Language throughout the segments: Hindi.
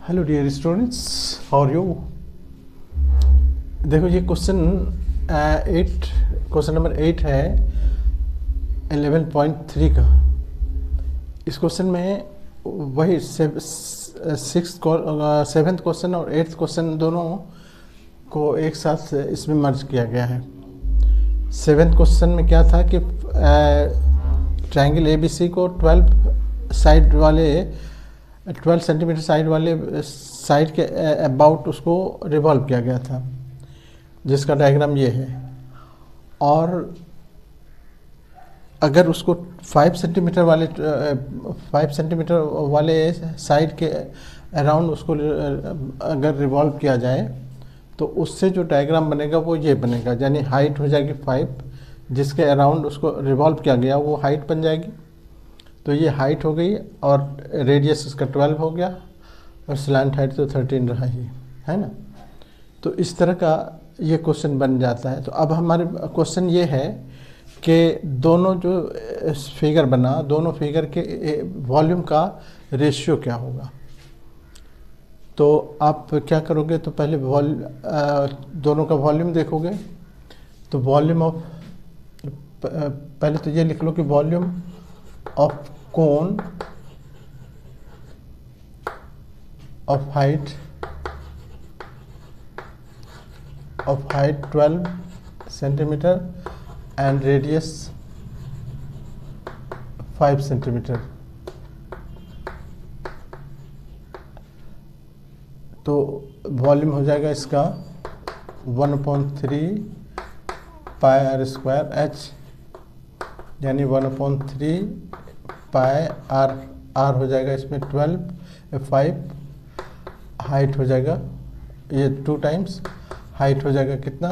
Hello dear students, how are you. देखो ये क्वेश्चन नंबर 8 है 11.3 का। इस क्वेश्चन में वही सेवेंथ क्वेश्चन और 8th क्वेश्चन दोनों को एक साथ इसमें मर्ज किया गया है। सेवेंथ क्वेश्चन में क्या था कि ट्रायंगल ABC को 12 सेंटीमीटर साइड के अबाउट उसको रिवॉल्व किया गया था, जिसका डायग्राम ये है। और अगर उसको 5 सेंटीमीटर वाले साइड के अराउंड उसको अगर रिवॉल्व किया जाए तो उससे जो डायग्राम बनेगा वो ये बनेगा, यानी हाइट हो जाएगी 5, जिसके अराउंड उसको रिवॉल्व किया गया वो हाइट बन जाएगी। तो ये हाइट हो गई और रेडियस इसका 12 हो गया और स्लैंट हाइट तो 13 रहा ही है ना। तो इस तरह का ये क्वेश्चन बन जाता है। तो अब हमारे क्वेश्चन ये है कि दोनों जो फिगर बना, दोनों फिगर के वॉल्यूम का रेशियो क्या होगा। तो आप क्या करोगे, तो पहले दोनों का वॉल्यूम देखोगे। तो वॉल्यूम ऑफ, पहले तो ये लिख लो कि volume of cone of height 12 centimeter and radius 5 centimeter। तो वॉल्यूम हो जाएगा इसका 1/3 पाई आर स्क्वायर h, यानी 1/3 पाई आर हो जाएगा इसमें 12, 5 हाइट हो जाएगा, ये 2 टाइम्स हाइट हो जाएगा कितना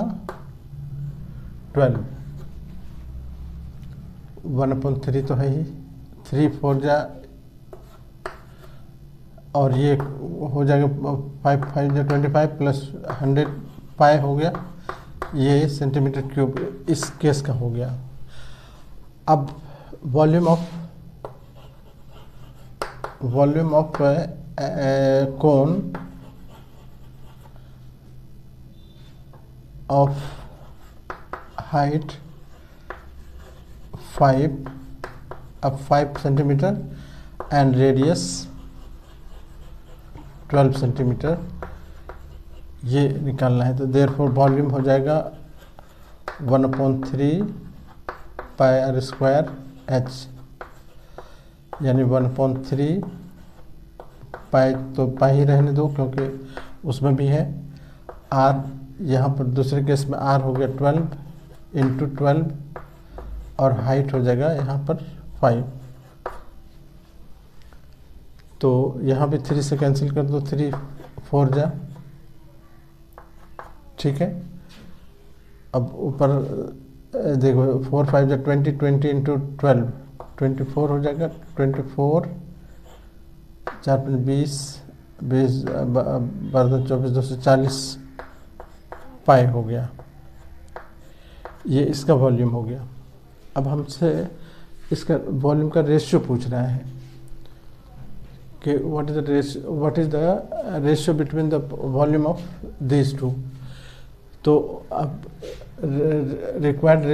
12, 1/3 तो है ही, 3 4 जा, और ये हो जाएगा 5 5 जा 25 प्लस 100 पाई हो गया, ये सेंटीमीटर क्यूब इस केस का हो गया। अब volume of cone of height 5 centimetre and radius 12 centimetre, ये निकालना है। तो देयरफॉर वॉल्यूम हो जाएगा 1/3 पाई आर स्क्वायर h, यानी 1/3 पाई, तो पाई ही रहने दो क्योंकि उसमें भी है r, यहाँ पर दूसरे केस में r हो गया 12 इंटू 12 और हाइट हो जाएगा यहाँ पर 5। तो यहाँ भी 3 से कैंसिल कर दो, 3 4 जा, ठीक है। अब ऊपर देखो 4 5 जा 20, 20 इंटू 12 24 हो जाएगा, 24 4 20 20 12 24 240 पाई हो गया। ये इसका वॉल्यूम हो गया। अब हमसे इसका वॉल्यूम का रेशियो पूछ रहा है कि what is the ratio between the volume of these two. तो अब required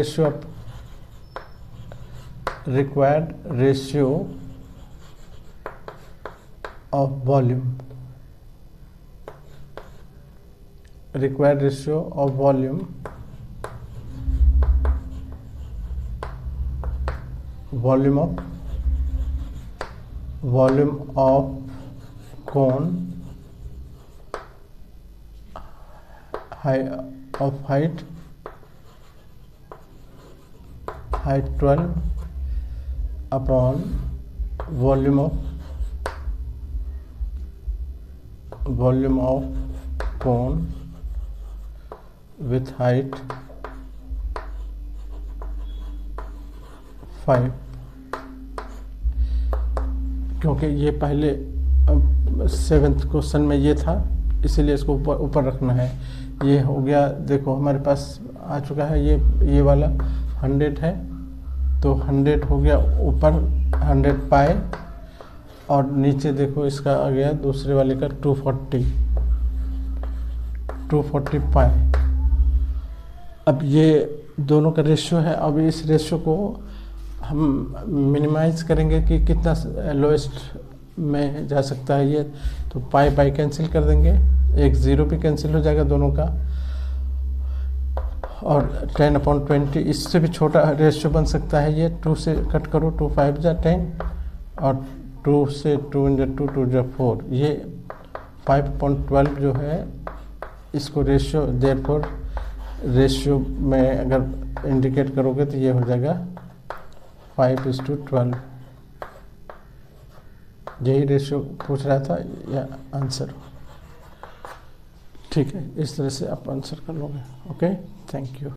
ratio of volume, required ratio of volume of cone of height 12 upon volume of cone with height 5। क्योंकि ये पहले 7th क्वेश्चन में ये था, इसीलिए इसको ऊपर रखना है। ये हो गया, देखो हमारे पास आ चुका है ये वाला 100 है, तो 100 हो गया ऊपर 100 पाई और नीचे देखो इसका आ गया दूसरे वाले का 245। अब ये दोनों का रेशियो है। अब इस रेशियो को हम मिनिमाइज करेंगे कि कितना लोएस्ट में जा सकता है ये, तो पाई कैंसिल कर देंगे, एक ज़ीरो भी कैंसिल हो जाएगा दोनों का, और 10/20 इससे भी छोटा रेशियो बन सकता है ये। 2 से कट करो, 2 5 जा 10, और 2 से 2 × 2 2 जा 4, ये 5.12 जो है इसको रेशियो, देयरफॉर रेशियो में अगर इंडिकेट करोगे तो ये हो जाएगा 5:12। यही रेशियो पूछ रहा था या आंसर। ठीक है, इस तरह से आप आंसर कर लोगे। Okay, thank you.